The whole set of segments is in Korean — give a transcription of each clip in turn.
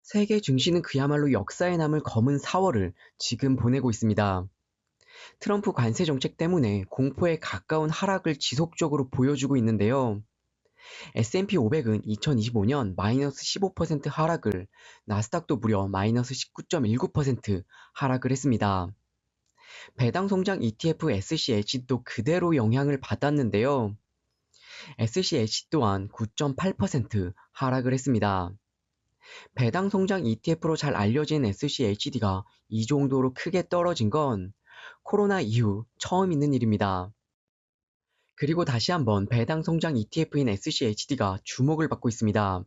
세계 증시는 그야말로 역사에 남을 검은 4월을 지금 보내고 있습니다. 트럼프 관세 정책 때문에 공포에 가까운 하락을 지속적으로 보여주고 있는데요. S&P 500은 2025년 마이너스 15% 하락을, 나스닥도 무려 마이너스 19.19% 하락을 했습니다. 배당 성장 ETF SCH도 그대로 영향을 받았는데요. SCH 또한 9.8% 하락을 했습니다. 배당 성장 ETF로 잘 알려진 SCHD가 이 정도로 크게 떨어진 건 코로나 이후 처음 있는 일입니다. 그리고 다시 한번 배당 성장 ETF인 SCHD가 주목을 받고 있습니다.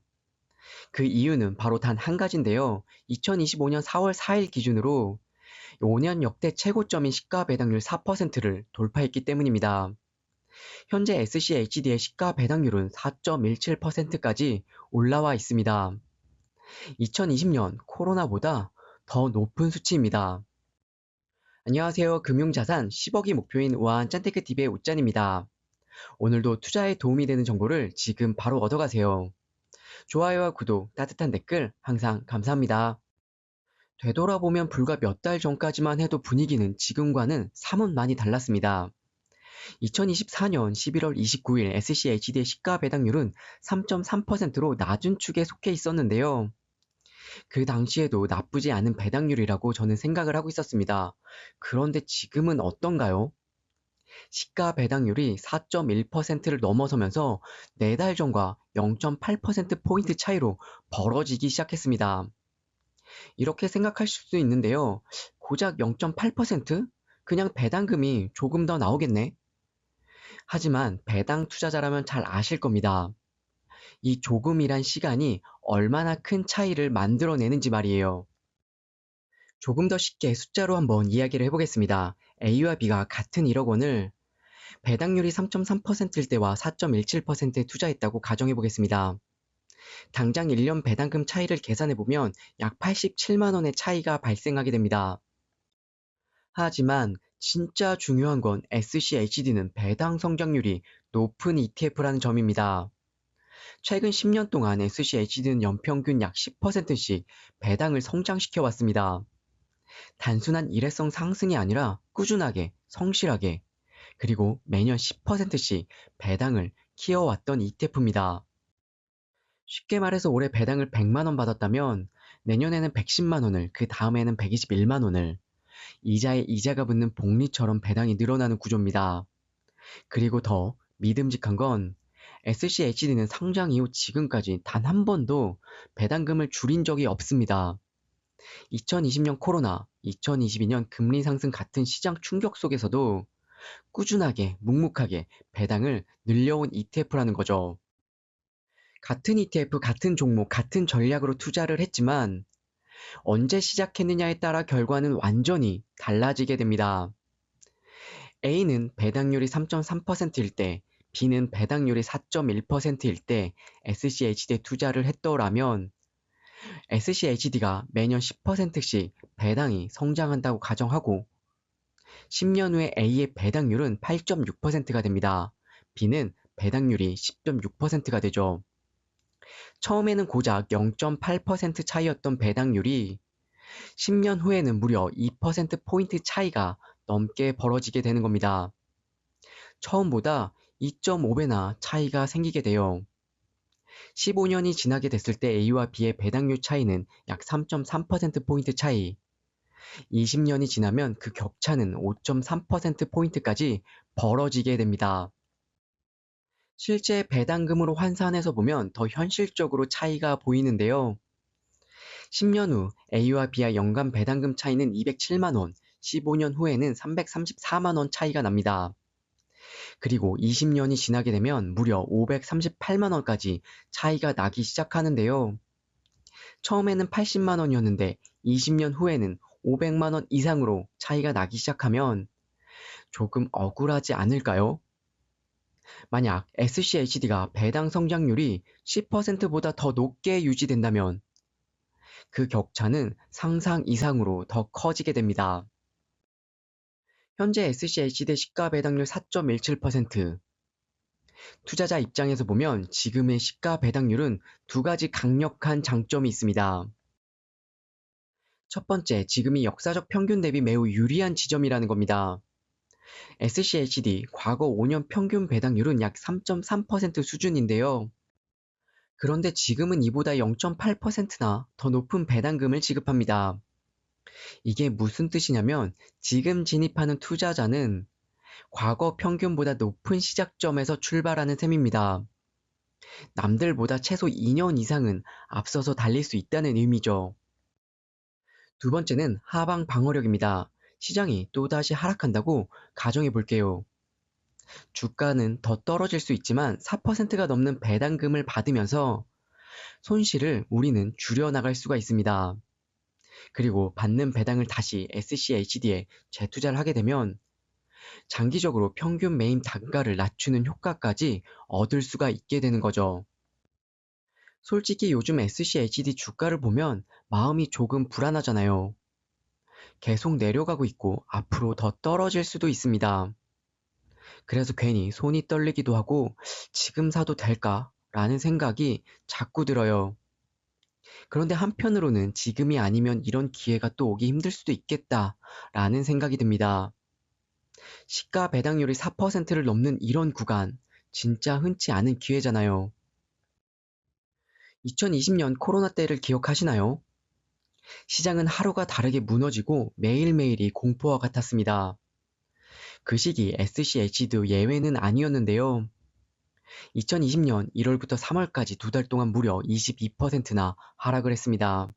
그 이유는 바로 단 한 가지인데요. 2025년 4월 4일 기준으로 5년 역대 최고점인 시가 배당률 4%를 돌파했기 때문입니다. 현재 SCHD의 시가 배당률은 4.17%까지 올라와 있습니다. 2020년 코로나보다 더 높은 수치입니다. 안녕하세요. 금융자산 10억이 목표인 우아한 짠테크TV의 웃짠입니다. 오늘도 투자에 도움이 되는 정보를 지금 바로 얻어가세요. 좋아요와 구독, 따뜻한 댓글 항상 감사합니다. 되돌아보면 불과 몇 달 전까지만 해도 분위기는 지금과는 사뭇 많이 달랐습니다. 2024년 11월 29일 SCHD의 시가 배당률은 3.3%로 낮은 축에 속해 있었는데요. 그 당시에도 나쁘지 않은 배당률이라고 저는 생각을 하고 있었습니다. 그런데 지금은 어떤가요? 시가 배당률이 4.1%를 넘어서면서 4달 전과 0.8%포인트 차이로 벌어지기 시작했습니다. 이렇게 생각하실 수도 있는데요. 고작 0.8%? 그냥 배당금이 조금 더 나오겠네? 하지만 배당 투자자라면 잘 아실 겁니다. 이 조금이란 시간이 얼마나 큰 차이를 만들어내는지 말이에요. 조금 더 쉽게 숫자로 한번 이야기를 해보겠습니다. A와 B가 같은 1억 원을 배당률이 3.3%일 때와 4.17%에 투자했다고 가정해보겠습니다. 당장 1년 배당금 차이를 계산해보면 약 87만 원의 차이가 발생하게 됩니다. 하지만 진짜 중요한 건 SCHD는 배당 성장률이 높은 ETF라는 점입니다. 최근 10년 동안 SCHD는 연평균 약 10%씩 배당을 성장시켜 왔습니다. 단순한 일회성 상승이 아니라 꾸준하게, 성실하게, 그리고 매년 10%씩 배당을 키워왔던 ETF입니다. 쉽게 말해서 올해 배당을 100만 원 받았다면 내년에는 110만 원을, 그 다음에는 121만 원을, 이자에 이자가 붙는 복리처럼 배당이 늘어나는 구조입니다. 그리고 더 믿음직한 건 SCHD는 상장 이후 지금까지 단 한 번도 배당금을 줄인 적이 없습니다. 2020년 코로나, 2022년 금리 상승 같은 시장 충격 속에서도 꾸준하게 묵묵하게 배당을 늘려온 ETF라는 거죠. 같은 ETF, 같은 종목, 같은 전략으로 투자를 했지만 언제 시작했느냐에 따라 결과는 완전히 달라지게 됩니다. A는 배당률이 3.3%일 때, B는 배당률이 4.1%일 때 SCHD에 투자를 했더라면 SCHD가 매년 10%씩 배당이 성장한다고 가정하고 10년 후에 A의 배당률은 8.6%가 됩니다. B는 배당률이 10.6%가 되죠. 처음에는 고작 0.8% 차이였던 배당률이 10년 후에는 무려 2%포인트 차이가 넘게 벌어지게 되는 겁니다. 처음보다 2.5배나 차이가 생기게 돼요. 15년이 지나게 됐을 때 A와 B의 배당률 차이는 약 3.3%포인트 차이, 20년이 지나면 그 격차는 5.3%포인트까지 벌어지게 됩니다. 실제 배당금으로 환산해서 보면 더 현실적으로 차이가 보이는데요. 10년 후 A와 B의 연간 배당금 차이는 207만 원, 15년 후에는 334만 원 차이가 납니다. 그리고 20년이 지나게 되면 무려 538만 원까지 차이가 나기 시작하는데요. 처음에는 80만 원이었는데 20년 후에는 500만 원 이상으로 차이가 나기 시작하면 조금 억울하지 않을까요? 만약 SCHD가 배당 성장률이 10%보다 더 높게 유지된다면 그 격차는 상상 이상으로 더 커지게 됩니다. 현재 SCHD 시가 배당률 4.17%. 투자자 입장에서 보면 지금의 시가 배당률은 두 가지 강력한 장점이 있습니다. 첫 번째, 지금이 역사적 평균 대비 매우 유리한 지점이라는 겁니다. SCHD 과거 5년 평균 배당률은 약 3.3% 수준인데요. 그런데 지금은 이보다 0.8%나 더 높은 배당금을 지급합니다. 이게 무슨 뜻이냐면 지금 진입하는 투자자는 과거 평균보다 높은 시작점에서 출발하는 셈입니다. 남들보다 최소 2년 이상은 앞서서 달릴 수 있다는 의미죠. 두 번째는 하방 방어력입니다. 시장이 또다시 하락한다고 가정해 볼게요. 주가는 더 떨어질 수 있지만 4%가 넘는 배당금을 받으면서 손실을 우리는 줄여나갈 수가 있습니다. 그리고 받는 배당을 다시 SCHD에 재투자를 하게 되면 장기적으로 평균 매입 단가를 낮추는 효과까지 얻을 수가 있게 되는 거죠. 솔직히 요즘 SCHD 주가를 보면 마음이 조금 불안하잖아요. 계속 내려가고 있고 앞으로 더 떨어질 수도 있습니다. 그래서 괜히 손이 떨리기도 하고 지금 사도 될까? 라는 생각이 자꾸 들어요. 그런데 한편으로는 지금이 아니면 이런 기회가 또 오기 힘들 수도 있겠다 라는 생각이 듭니다. 시가 배당률이 4%를 넘는 이런 구간, 진짜 흔치 않은 기회잖아요. 2020년 코로나 때를 기억하시나요? 시장은 하루가 다르게 무너지고 매일매일이 공포와 같았습니다. 그 시기 SCH도 예외는 아니었는데요. 2020년 1월부터 3월까지 두 달 동안 무려 22%나 하락을 했습니다.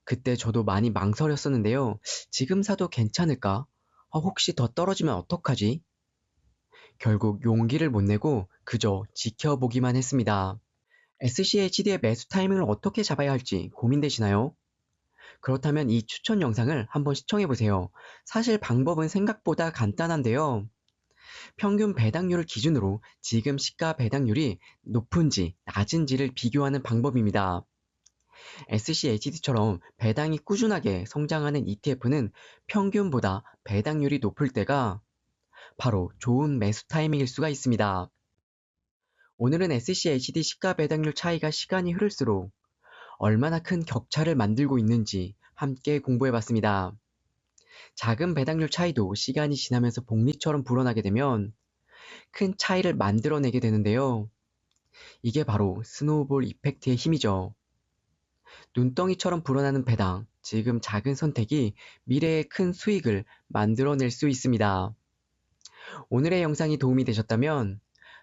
그때 저도 많이 망설였었는데요. 지금 사도 괜찮을까? 혹시 더 떨어지면 어떡하지? 결국 용기를 못 내고 그저 지켜보기만 했습니다. SCHD의 매수 타이밍을 어떻게 잡아야 할지 고민되시나요? 그렇다면 이 추천 영상을 한번 시청해보세요. 사실 방법은 생각보다 간단한데요. 평균 배당률을 기준으로 지금 시가 배당률이 높은지 낮은지를 비교하는 방법입니다. SCHD처럼 배당이 꾸준하게 성장하는 ETF는 평균보다 배당률이 높을 때가 바로 좋은 매수 타이밍일 수가 있습니다. 오늘은 SCHD 시가 배당률 차이가 시간이 흐를수록 얼마나 큰 격차를 만들고 있는지 함께 공부해봤습니다. 작은 배당률 차이도 시간이 지나면서 복리처럼 불어나게 되면 큰 차이를 만들어내게 되는데요. 이게 바로 스노우볼 이펙트의 힘이죠. 눈덩이처럼 불어나는 배당, 지금 작은 선택이 미래의 큰 수익을 만들어낼 수 있습니다. 오늘의 영상이 도움이 되셨다면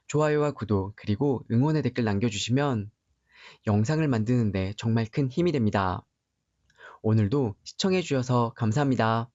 좋아요와 구독 그리고 응원의 댓글 남겨주시면 영상을 만드는데 정말 큰 힘이 됩니다. 오늘도 시청해주셔서 감사합니다.